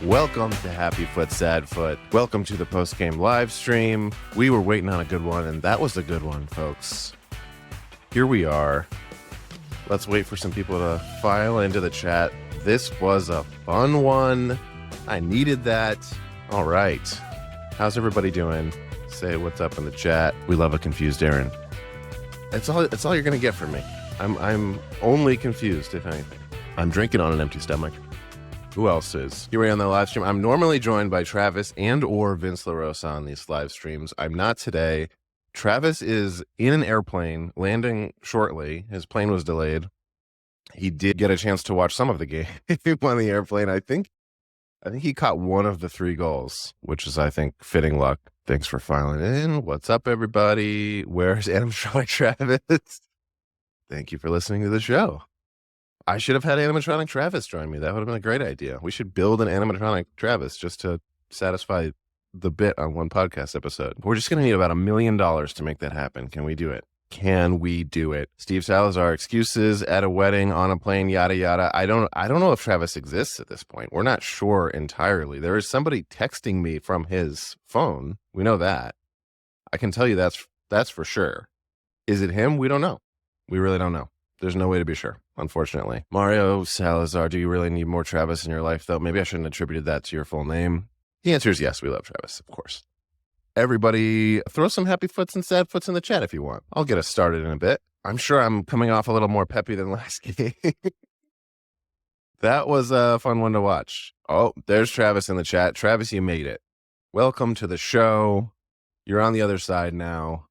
Welcome to Happy Foot, Sad Foot. Welcome to the post-game live stream. We were waiting on a good one, and that was a good one, folks. Here we are. Let's wait for some people to file into the chat. This was a fun one. I needed that. All right. How's everybody doing? Say what's up in the chat. We love a confused Darren. It's all you're going to get from me. I'm only confused, if anything. I'm drinking on an empty stomach. Who else is? Here we are on the live stream. I'm normally joined by Travis and or Vince LaRosa on these live streams. I'm not today. Travis is in an airplane, landing shortly. His plane was delayed. He did get a chance to watch some of the game on the airplane. I think he caught one of the 3 goals, which is, I think, fitting luck. Thanks for filing in. What's up, everybody? Where's animatronic Travis? Thank you for listening to the show. I should have had animatronic Travis join me. That would have been a great idea. We should build an animatronic Travis just to satisfy the bit on one podcast episode. We're just going to need about $1 million to make that happen. Can we do it? Can we do it? Steve Salazar, excuses at a wedding, on a plane, yada, yada. I don't know if Travis exists at this point. We're not sure entirely. There is somebody texting me from his phone. We know that. I can tell you that's for sure. Is it him? We don't know. We really don't know. There's no way to be sure, unfortunately. Mario Salazar, do you really need more Travis in your life, though? Maybe I shouldn't have attributed that to your full name. The answer is yes, we love Travis, of course. Everybody, throw some happy foots and sad foots in the chat if you want. I'll get us started in a bit. I'm sure I'm coming off a little more peppy than last game. That was a fun one to watch. Oh, there's Travis in the chat. Travis, you made it. Welcome to the show. You're on the other side now.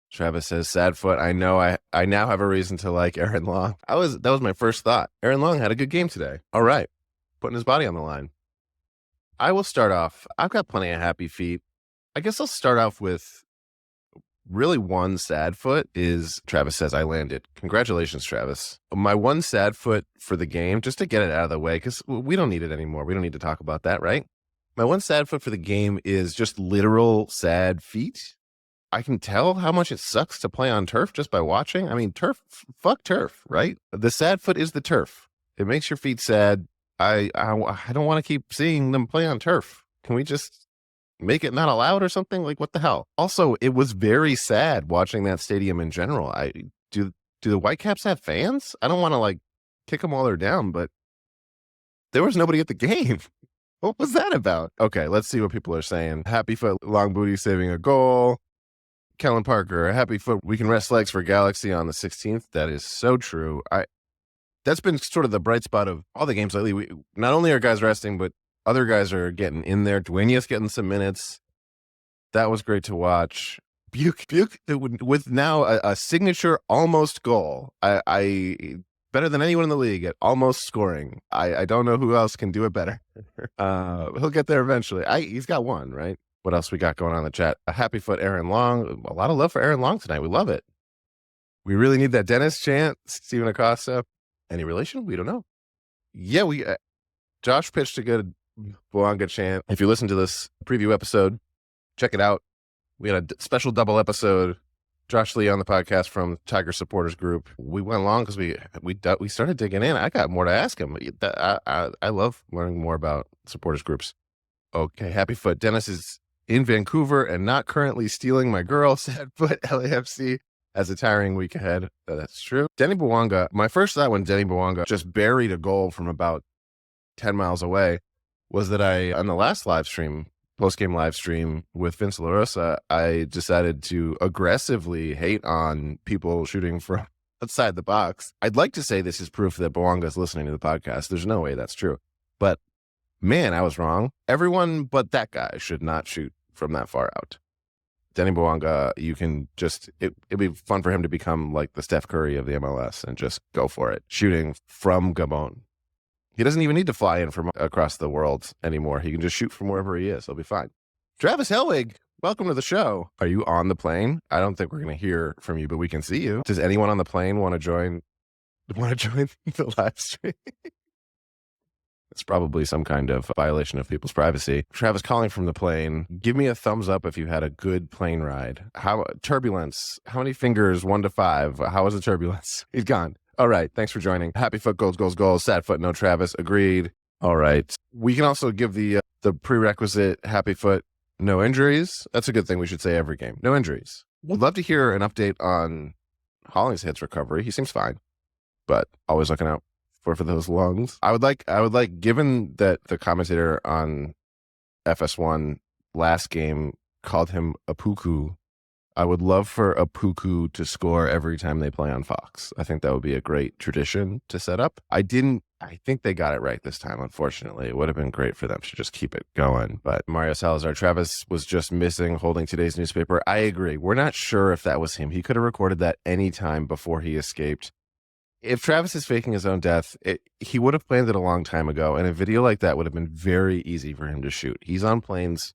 Travis says, sad foot. I know I now have a reason to like Aaron Long. That was my first thought. Aaron Long had a good game today. All right. Putting his body on the line. I will start off. I've got plenty of happy feet. I guess I'll start off with really one sad foot is Travis says I landed. Congratulations, Travis. My one sad foot for the game, just to get it out of the way, because we don't need it anymore. We don't need to talk about that, right? My one sad foot for the game is just literal sad feet. I can tell how much it sucks to play on turf just by watching. I mean, turf, fuck turf, right? The sad foot is the turf. It makes your feet sad. I don't want to keep seeing them play on turf. Can we just make it not allowed or something? Like, what the hell? Also, it was very sad watching that stadium in general. Do the Whitecaps have fans? I don't want to like kick them while they're down, but there was nobody at the game. What was that about? Okay, let's see what people are saying. Happy foot, long booty saving a goal. Kellen Parker, happy foot. We can rest legs for Galaxy on the 16th. That is so true. That's been sort of the bright spot of all the games lately. We not only are guys resting, but other guys are getting in there. Duenas getting some minutes. That was great to watch. Buke with now a signature almost goal. I better than anyone in the league at almost scoring. I don't know who else can do it better. He'll get there eventually. He's got one, right? What else we got going on in the chat? A happy foot, Aaron Long. A lot of love for Aaron Long tonight. We love it. We really need that Dennis chant. Steven Acosta. Any relation? We don't know. Yeah, Josh pitched a good Bouanga chant. If you listen to this preview episode, check it out. We had a special double episode. Josh Lee on the podcast from Tiger Supporters Group. We went long because we started digging in. I got more to ask him. I love learning more about supporters groups. Okay, happy foot. Dennis is in Vancouver and not currently stealing my girl. Sad foot. LAFC has a tiring week ahead. That's true. Denis Bouanga. My first thought when Denis Bouanga just buried a goal from about 10 miles away was that on the last live stream, post-game live stream with Vince LaRosa, I decided to aggressively hate on people shooting from outside the box. I'd like to say this is proof that Bouanga is listening to the podcast. There's no way that's true. But man, I was wrong. Everyone but that guy should not shoot from that far out. Denis Bouanga, you can just, it'd be fun for him to become like the Steph Curry of the MLS and just go for it. Shooting from Gabon. He doesn't even need to fly in from across the world anymore. He can just shoot from wherever he is. He'll be fine. Travis Helwig, welcome to the show. Are you on the plane? I don't think we're going to hear from you, but we can see you. Does anyone on the plane want to join the live stream? It's probably some kind of violation of people's privacy. Travis calling from the plane. Give me a thumbs up if you had a good plane ride. Turbulence. How many fingers? 1 to 5. How was the turbulence? He's gone. All right. Thanks for joining. Happy foot, goals, goals, goals. Sad foot, no Travis. Agreed. All right. We can also give the prerequisite happy foot, no injuries. That's a good thing we should say every game. No injuries. Would love to hear an update on Hollingshead's recovery. He seems fine, but always looking out for those lungs. I would like, given that the commentator on FS1 last game called him a Puku, I would love for a Puku to score every time they play on Fox. I think that would be a great tradition to set up. I think they got it right this time, unfortunately. It would have been great for them to just keep it going. But Mario Salazar, Travis was just missing holding today's newspaper. I agree. We're not sure if that was him. He could have recorded that any time before he escaped. If Travis is faking his own death, he would have planned it a long time ago, and a video like that would have been very easy for him to shoot. He's on planes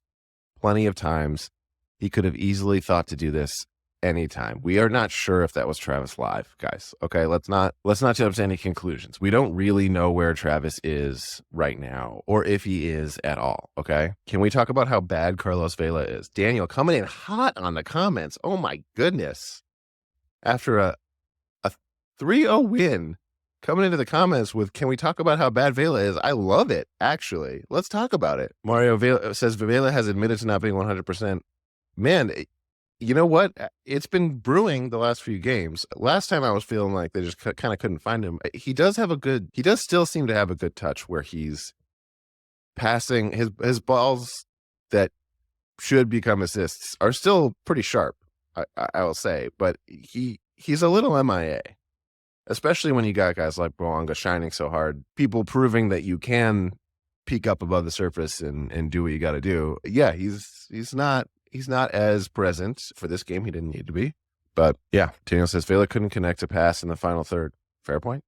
plenty of times. He could have easily thought to do this anytime. We are not sure if that was Travis live, guys. Okay, let's not jump to any conclusions. We don't really know where Travis is right now, or if he is at all. Okay, can we talk about how bad Carlos Vela is? Daniel coming in hot on the comments. Oh my goodness! After a 3-0 win, coming into the comments with, can we talk about how bad Vela is? I love it, actually. Let's talk about it. Mario Vela says Vela has admitted to not being 100%. Man, you know what? It's been brewing the last few games. Last time I was feeling like they just kind of couldn't find him. He does still seem to have a good touch where he's passing his balls that should become assists are still pretty sharp, I will say, but he's a little MIA, especially when you got guys like Bouanga shining so hard, people proving that you can peek up above the surface and do what you got to do. Yeah, he's not as present for this game. He didn't need to be. But yeah, Daniel says Vela couldn't connect a pass in the final third. Fair point.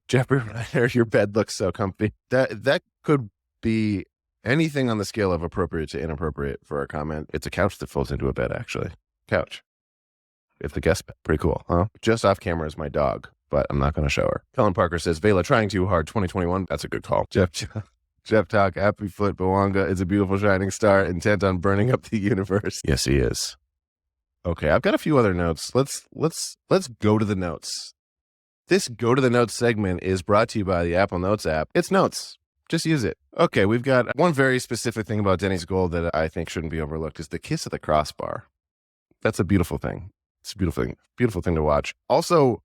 Jeffrey Ryder, your bed looks so comfy. That could be anything on the scale of appropriate to inappropriate for a comment. It's a couch that folds into a bed, actually. Couch. If the guest bed. Pretty cool, huh? Just off camera is my dog, but I'm not going to show her. Kellen Parker says, Vela trying too hard, 2021. That's a good call. Jeff Talk, happy foot, Bouanga is a beautiful shining star, intent on burning up the universe. Yes, he is. Okay, I've got a few other notes. Let's go to the notes. This Go to the Notes segment is brought to you by the Apple Notes app. It's notes. Just use it. Okay, we've got one very specific thing about Denny's goal that I think shouldn't be overlooked is the kiss of the crossbar. That's a beautiful thing. It's a beautiful thing to watch. Also,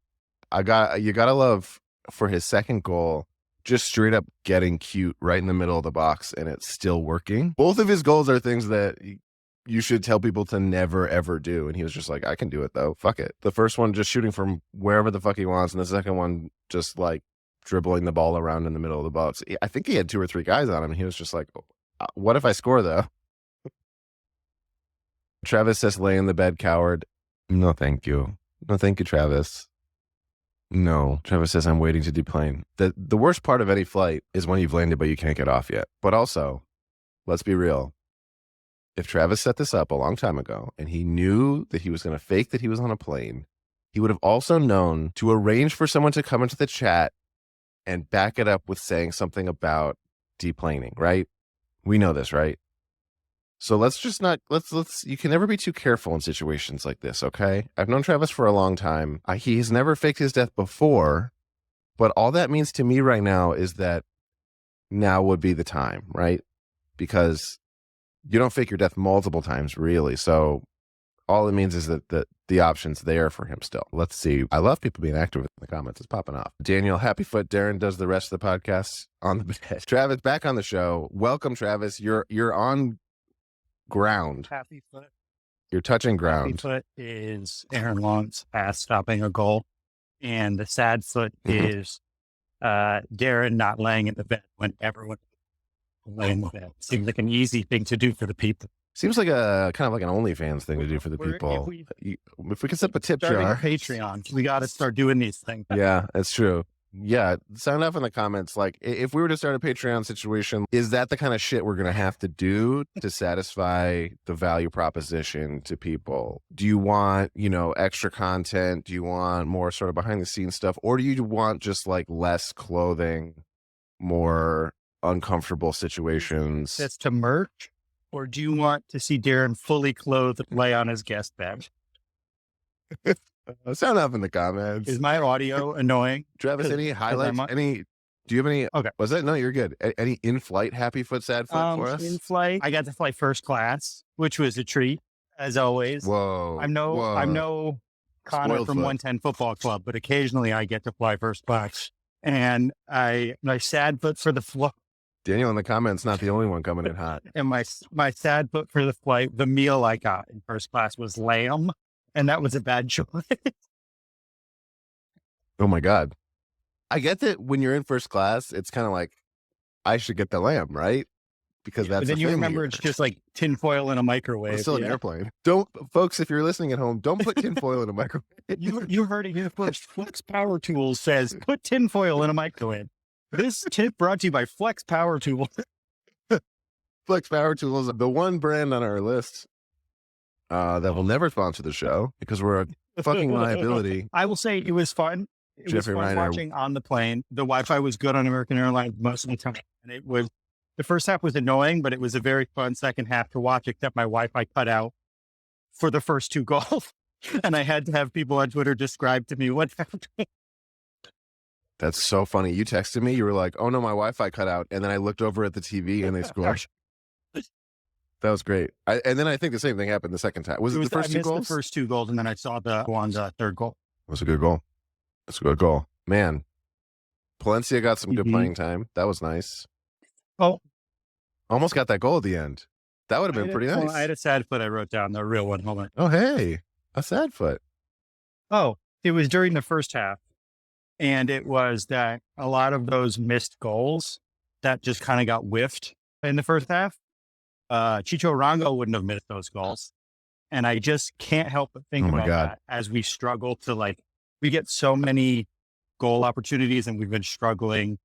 you gotta love for his second goal, just straight up getting cute right in the middle of the box and it's still working. Both of his goals are things that you should tell people to never, ever do. And he was just like, I can do it though. Fuck it. The first one just shooting from wherever the fuck he wants. And the second one just like dribbling the ball around in the middle of the box. I think he had 2 or 3 guys on him. And he was just like, what if I score though? Travis says, lay in the bed, coward. No, thank you. No, thank you, Travis. No, Travis says, I'm waiting to deplane. The worst part of any flight is when you've landed, but you can't get off yet. But also, let's be real. If Travis set this up a long time ago and he knew that he was going to fake that he was on a plane, he would have also known to arrange for someone to come into the chat and back it up with saying something about deplaning, right? We know this, right? So let's you can never be too careful in situations like this, okay? I've known Travis for a long time. He's never faked his death before, but all that means to me right now is that now would be the time, right? Because you don't fake your death multiple times, really. So all it means is that the option's there for him still. Let's see. I love people being active in the comments. It's popping off. Daniel, happy foot. Darren does the rest of the podcast on the bed. Travis, back on the show. Welcome, Travis. You're on ground. Happy foot. You're touching ground. Happy foot is Aaron Long's pass stopping a goal. And the sad foot is Darren not laying in the bed when everyone laying in the bed. Seems like an easy thing to do for the people. Seems like a kind of like an OnlyFans thing to do for the people. If we can set up a tip jar. Patreon, we got to start doing these things. Yeah, that's true. Yeah, sound off in the comments. Like, if we were to start a Patreon situation, is that the kind of shit we're going to have to do to satisfy the value proposition to people? Do you want, extra content? Do you want more sort of behind the scenes stuff? Or do you want just like less clothing, more uncomfortable situations? That's to merch? Or do you want to see Darren fully clothed lay on his guest bed? Sound off in the comments. Is my audio annoying? Travis, any highlights? Do you have any? Okay. Was that? No, you're good. Any in-flight happy foot, sad foot for us? In flight, I got to fly first class, which was a treat, as always. Whoa. I'm no Connor Spoiled from foot. 110 Football Club, but occasionally I get to fly first class. And my sad foot for the flight, Daniel in the comments, not the only one coming in hot. and my sad foot for the flight, the meal I got in first class was lamb, and that was a bad choice. Oh my God. I get that when you're in first class, it's kind of like, I should get the lamb, right? Because that's But then the you thing remember here. it's just like tinfoil in a microwave. It's still an airplane. Don't, folks, if you're listening at home, don't put tinfoil in a microwave. You heard it here first. Flex Power Tools says put tinfoil in a microwave. This tip brought to you by Flex Power Tools. Flex Power Tools, the one brand on our list that will never sponsor the show because we're a fucking liability. I will say it was fun. It Jeffrey was fun Reiner. watching on the plane. The Wi-Fi was good on American Airlines most of the time. And it was, the first half was annoying, but it was a very fun second half to watch, except my Wi-Fi cut out for the first 2 goals. And I had to have people on Twitter describe to me what happened. That's so funny. You texted me. You were like, oh no, my Wi-Fi cut out. And then I looked over at the TV and they scored. That was great. And then I think the same thing happened the second time. Was it the first I 2 missed goals? the first 2 goals, and then I saw the Bouanga third goal. It was a good goal. It's a good goal. Man, Palencia got some good playing time. That was nice. Oh, Almost got that goal at the end. That would have been pretty nice. Well, I had a sad foot I wrote down, the real one. Hold on. Oh, hey, a sad foot. Oh, it was during the first half. And it was that a lot of those missed goals that just kind of got whiffed in the first half. Chicho Rango wouldn't have missed those goals. And I just can't help but think about that as we struggle to we get so many goal opportunities and we've been struggling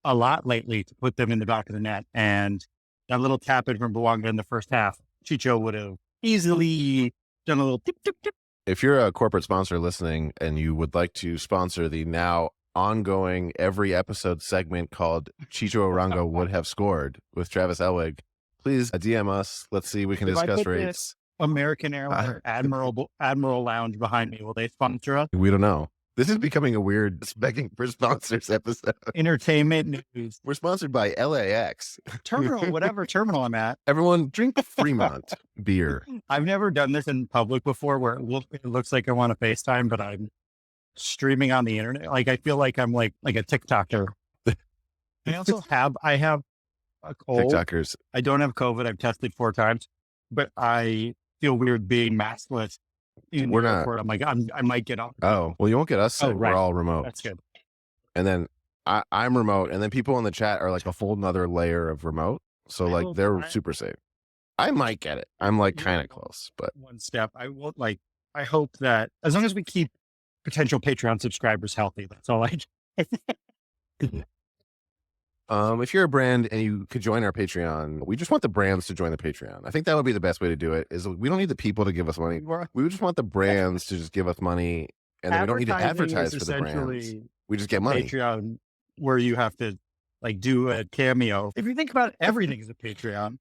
a lot lately to put them in the back of the net. And that little tap in from Bouanga in the first half, Chicho would have easily done a little tip, tip, tip. If you're a corporate sponsor listening and you would like to sponsor the now ongoing every episode segment called Chicho Rango would have scored with Travis Elwig, please DM us. Let's see. We can discuss rates. American Airlines Admiral Lounge behind me. Will they sponsor us? We don't know. This is becoming a weird begging for sponsors episode. Entertainment news. We're sponsored by LAX. Terminal, whatever terminal I'm at. Everyone drink Fremont beer. I've never done this in public before where it looks like I want to FaceTime, but I'm streaming on the internet. Like, I feel like I'm like a TikToker. I have a cold. TikTokers. I don't have COVID. I've tested 4 times, but I feel weird being maskless. We're not. Airport. I'm like, I might get off. Oh, well, you won't get us sick. Right. We're all remote. That's good. And then I'm remote. And then people in the chat are like a full nother layer of remote. So they're super safe. I might get it. I'm kind of close, but one step. I will I hope that as long as we keep potential Patreon subscribers healthy, that's all I if you're a brand and you could join our Patreon, we just want the brands to join the Patreon. I think that would be the best way to do it. Is we don't need the people to give us money. We just want the brands to just give us money, and then we don't need to advertise for the brands. We just get money. Patreon, where you have to do a cameo. If you think about it, everything is a Patreon.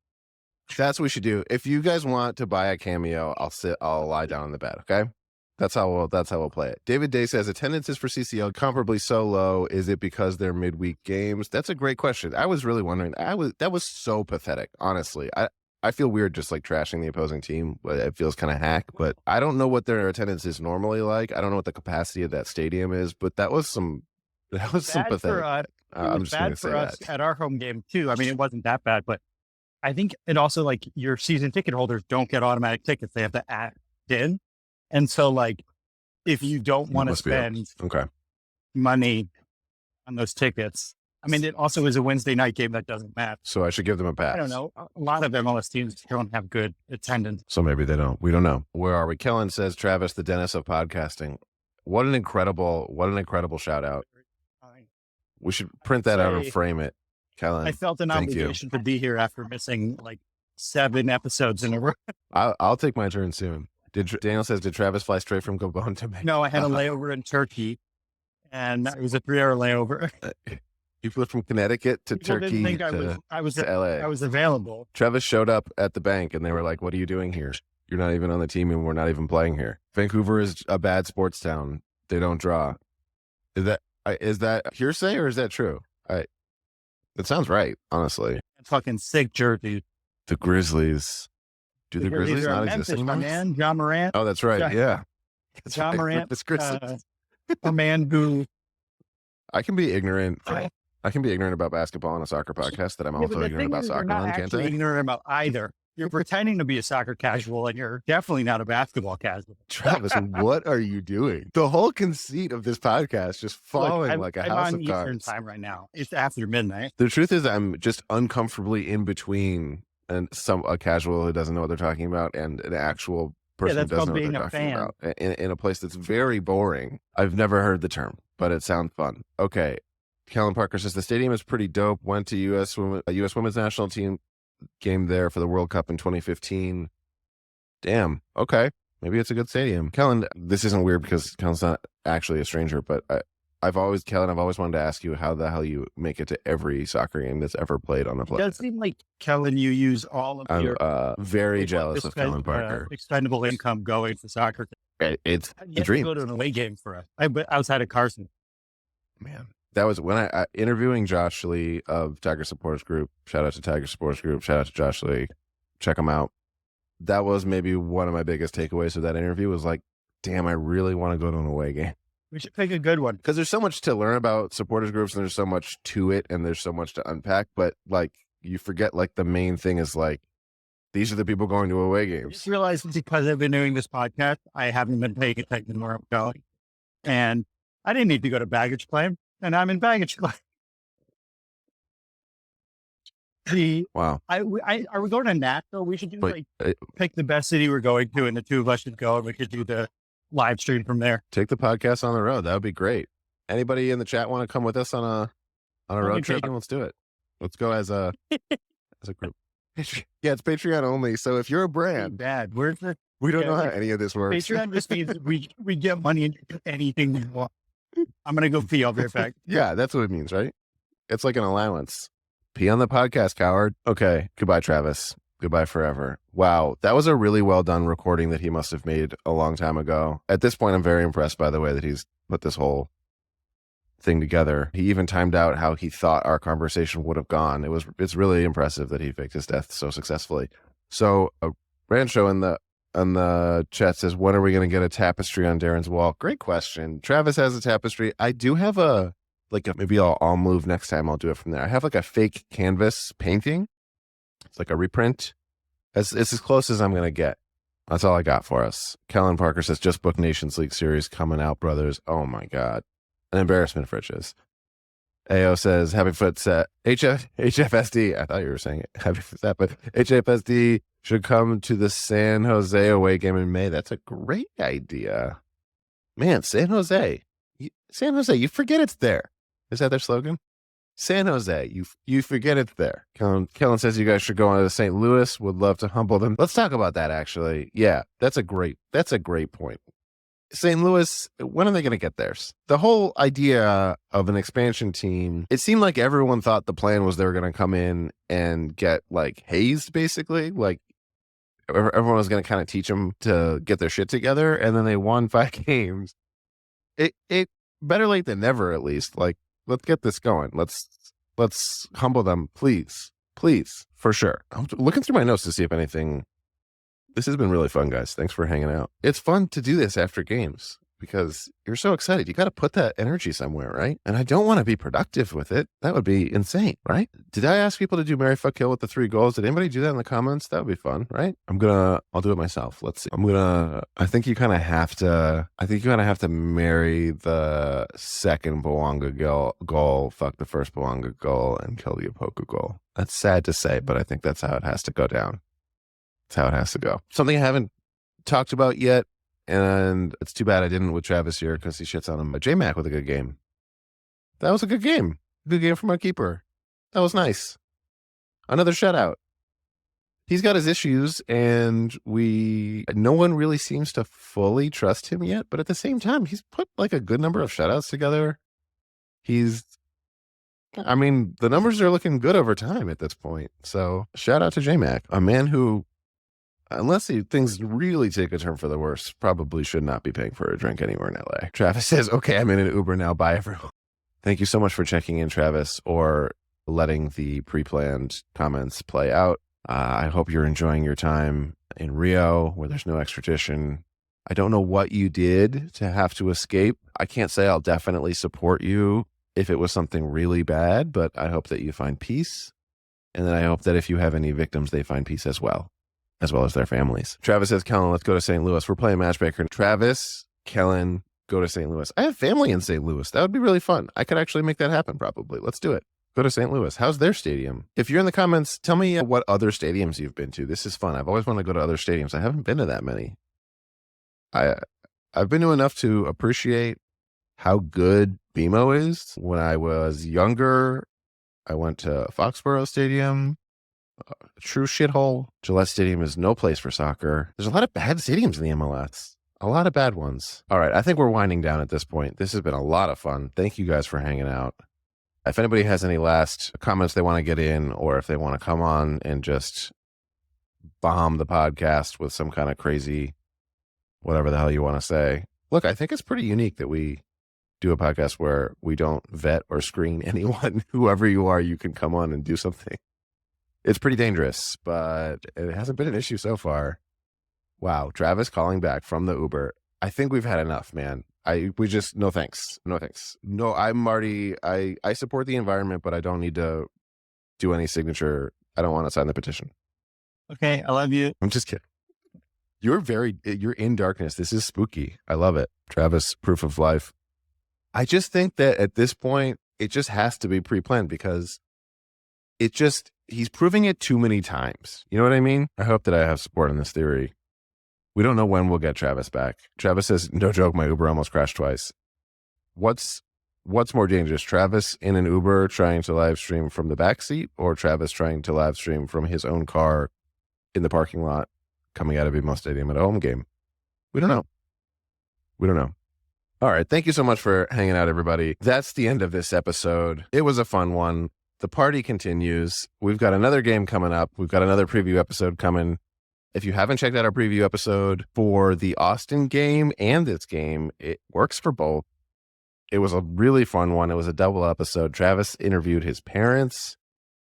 That's what we should do. If you guys want to buy a cameo, I'll lie down in the bed. Okay. That's how we'll play it. David Day says attendances for CCL comparably so low. Is it because they're midweek games? That's a great question. I was really wondering. That was so pathetic. Honestly, I feel weird just trashing the opposing team. It feels kind of hack, but I don't know what their attendance is normally like. I don't know what the capacity of that stadium is, but that was some pathetic. I'm just going to say us that at our home game too. I mean, it wasn't that bad, but I think it also your season ticket holders don't get automatic tickets. They have to add in. And so, if you don't want to spend money on those tickets, I mean, it also is a Wednesday night game that doesn't matter. So I should give them a pass. I don't know. A lot of MLS teams don't have good attendance. So maybe they don't. We don't know. Where are we? Kellen says, Travis, the Dennis of podcasting. What an incredible shout out. We should print that out and frame it. Kellen, I felt an obligation to be here after missing 7 episodes in a row. I'll take my turn soon. Daniel says, did Travis fly straight from Gabon to Mexico? No, I had a layover in Turkey, and it was a 3-hour layover. You flew from Connecticut to Turkey to LA. I was available. Travis showed up at the bank, and they were like, what are you doing here? You're not even on the team, and we're not even playing here. Vancouver is a bad sports town. They don't draw. Is that hearsay, or is that true? It sounds right, honestly. Fucking sick jerseys. The Grizzlies. Do the Grizzlies are not Memphis, exist anymore? my man, John Morant. Oh, that's right. Yeah. That's John right. Morant, Memphis Grizzlies. a man who I can be ignorant. I can be ignorant about basketball on a soccer podcast that I'm also ignorant about soccer on, can't I? Ignorant about either. You're pretending to be a soccer casual, and you're definitely not a basketball casual. Travis, what are you doing? The whole conceit of this podcast just falling like a house of cards. Eastern time right now. It's after midnight. The truth is, I'm just uncomfortably in between a casual who doesn't know what they're talking about and an actual person who doesn't know what they're talking about in a place that's very boring. I've never heard the term, but it sounds fun. Okay. Kellen Parker says the stadium is pretty dope. Went to U.S. Women's National Team game there for the World Cup in 2015. Damn. Okay. Maybe it's a good stadium. Kellen, this isn't weird because Kellen's not actually a stranger, but I've always wanted to ask you how the hell you make it to every soccer game that's ever played on the planet. It does seem like, Kellen, you use all of your... I'm very jealous of Kellen Parker. Expendable income going to soccer. It's a dream. To go to an away game for us. Outside of Carson. Man. That was when I interviewing Josh Lee of Tiger Supporters Group. Shout out to Tiger Supporters Group. Shout out to Josh Lee. Check him out. That was maybe one of my biggest takeaways of that interview was like, damn, I really want to go to an away game. We should pick a good one. Because there's so much to learn about supporters groups and there's so much to it and there's so much to unpack. But like you forget like the main thing is like, these are the people going to away games. I just realized because I've been doing this podcast, I haven't been paying attention to where I'm going. And I didn't need to go to baggage claim. And I'm in baggage claim. Wow. Are we going to Nashville? We should pick the best city we're going to, and the two of us should go, and we could do the live stream from there. Take the podcast on the road. That would be great. Anybody in the chat want to come with us on a road trip? And let's do it. Let's go as a group. Yeah, it's Patreon only. So if you're a brand, we don't know how any of this works. Patreon just means we get money and do anything we want. I'm going to go pee. I'll be right back. Yeah, that's what it means, right? It's like an allowance. Pee on the podcast, coward. Okay. Goodbye, Travis. Goodbye forever. Wow. That was a really well done recording that he must have made a long time ago. At this point, I'm very impressed by the way that he's put this whole thing together. He even timed out how he thought our conversation would have gone. It's really impressive that he faked his death so successfully. So Rancho in the chat says, when are we going to get a tapestry on Darren's wall? Great question. Travis has a tapestry. I do have maybe I'll move next time. I'll do it from there. I have like a fake canvas painting. It's like a reprint. It's as close as I'm going to get. That's all I got for us. Kellen Parker says, just book Nations League series coming out, brothers. Oh my God. An embarrassment for Riches. AO says, happy foot set. HFSD. I thought you were saying it. Happy foot set, but HFSD should come to the San Jose away game in May. That's a great idea. Man, San Jose. You forget it's there. Is that their slogan? San Jose, you forget it's there. Kellen says you guys should go on to St. Louis. Would love to humble them. Let's talk about that, actually. Yeah, that's a great point. St. Louis, when are they going to get theirs? The whole idea of an expansion team, it seemed like everyone thought the plan was they were going to come in and get like hazed, basically. Like everyone was going to kind of teach them to get their shit together. And then they won 5 games. It better late than never, at least. Like, let's get this going. Let's humble them, please, for sure. I'm looking through my notes to see if anything. This has been really fun, guys. Thanks for hanging out. It's fun to do this after games because you're so excited. You got to put that energy somewhere, right? And I don't want to be productive with it. That would be insane, right? Did I ask people to do Marry, Fuck, Kill with the 3 goals? Did anybody do that in the comments? That would be fun, right? I'll do it myself. Let's see. I think you kind of have to marry the second Bouanga goal, fuck the first Bouanga goal, and kill the Opoku goal. That's sad to say, but I think that's how it has to go down. That's how it has to go. Something I haven't talked about yet, and it's too bad I didn't with Travis here because he shits on him. But J-Mac with a good game. That was a good game. Good game from our keeper. That was nice. Another shutout. He's got his issues, and no one really seems to fully trust him yet. But at the same time, he's put like a good number of shutouts together. The numbers are looking good over time at this point. So shout out to J-Mac, a man who, unless things really take a turn for the worse, probably should not be paying for a drink anywhere in LA. Travis says, okay, I'm in an Uber now. Bye, everyone. Thank you so much for checking in, Travis, or letting the pre-planned comments play out. I hope you're enjoying your time in Rio where there's no extradition. I don't know what you did to have to escape. I can't say I'll definitely support you if it was something really bad, but I hope that you find peace. And then I hope that if you have any victims, they find peace as well as their families. Travis says, Kellen, let's go to St. Louis. We're playing matchmaker. Travis, Kellen, go to St. Louis. I have family in St. Louis. That would be really fun. I could actually make that happen probably. Let's do it. Go to St. Louis. How's their stadium? If you're in the comments, tell me what other stadiums you've been to. This is fun. I've always wanted to go to other stadiums. I haven't been to that many. I've been to enough to appreciate how good BMO is. When I was younger, I went to Foxborough Stadium. True shithole. Gillette Stadium is no place for soccer. There's a lot of bad stadiums in the MLS. A lot of bad ones. All right, I think we're winding down at this point. This has been a lot of fun. Thank you guys for hanging out. If anybody has any last comments they want to get in, or if they want to come on and just bomb the podcast with some kind of crazy, whatever the hell you want to say. Look, I think it's pretty unique that we do a podcast where we don't vet or screen anyone. Whoever you are, you can come on and do something. It's pretty dangerous, but it hasn't been an issue so far. Wow, Travis calling back from the Uber. I think we've had enough, man. No thanks. No, I'm Marty. I support the environment, but I don't need to do any signature. I don't want to sign the petition. Okay, I love you. I'm just kidding. You're in darkness. This is spooky. I love it. Travis, proof of life. I just think that at this point, it just has to be pre-planned because he's proving it too many times. You know what I mean? I hope that I have support in this theory. We don't know when we'll get Travis back. Travis says, no joke, my Uber almost crashed twice. What's more dangerous, Travis in an Uber trying to live stream from the backseat, or Travis trying to live stream from his own car in the parking lot coming out of BMO Stadium at a home game? We don't know. All right. Thank you so much for hanging out, everybody. That's the end of this episode. It was a fun one. The party continues. We've got another game coming up. We've got another preview episode coming. If you haven't checked out our preview episode for the Austin game and this game, it works for both. It was a really fun one. It was a double episode. Travis interviewed his parents.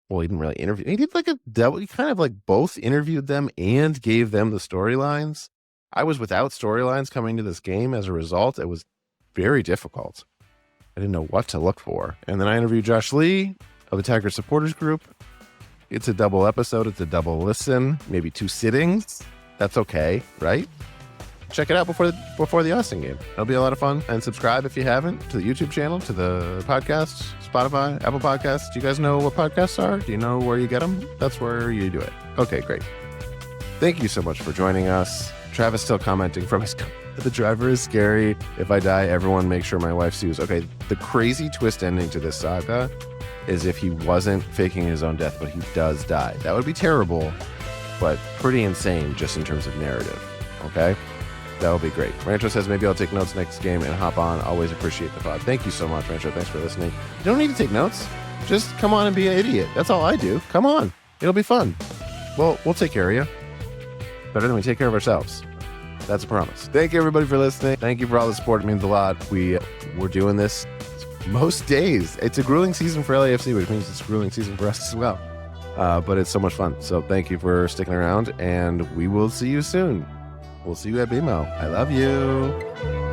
Well, he didn't really interview. He did like a double. He kind of like both interviewed them and gave them the storylines. I was without storylines coming to this game. As a result, it was very difficult. I didn't know what to look for. And then I interviewed Josh Lee of the Tiger Supporters Group. It's a double episode. It's a double listen, maybe 2 sittings. That's okay, right? Check it out before the Austin game. It'll be a lot of fun. And subscribe if you haven't to the YouTube channel, to the podcast, Spotify, Apple Podcasts. Do you guys know what podcasts are? Do you know where you get them? That's where you do it. Okay, great. Thank you so much for joining us. Travis still commenting from his car. The driver is scary. If I die, everyone make sure my wife sues. Okay, the crazy twist ending to this saga is if he wasn't faking his own death, but he does die. That would be terrible, but pretty insane just in terms of narrative. Okay? That would be great. Rancho says maybe I'll take notes next game and hop on. Always appreciate the pod. Thank you so much, Rancho. Thanks for listening. You don't need to take notes. Just come on and be an idiot. That's all I do. Come on. It'll be fun. Well, we'll take care of you. Better than we take care of ourselves. That's a promise. Thank you, everybody, for listening. Thank you for all the support. It means a lot. We're doing this most days. It's a grueling season for LAFC, which means it's a grueling season for us as well. But it's so much fun. So thank you for sticking around, and we will see you soon. We'll see you at BMO. I love you.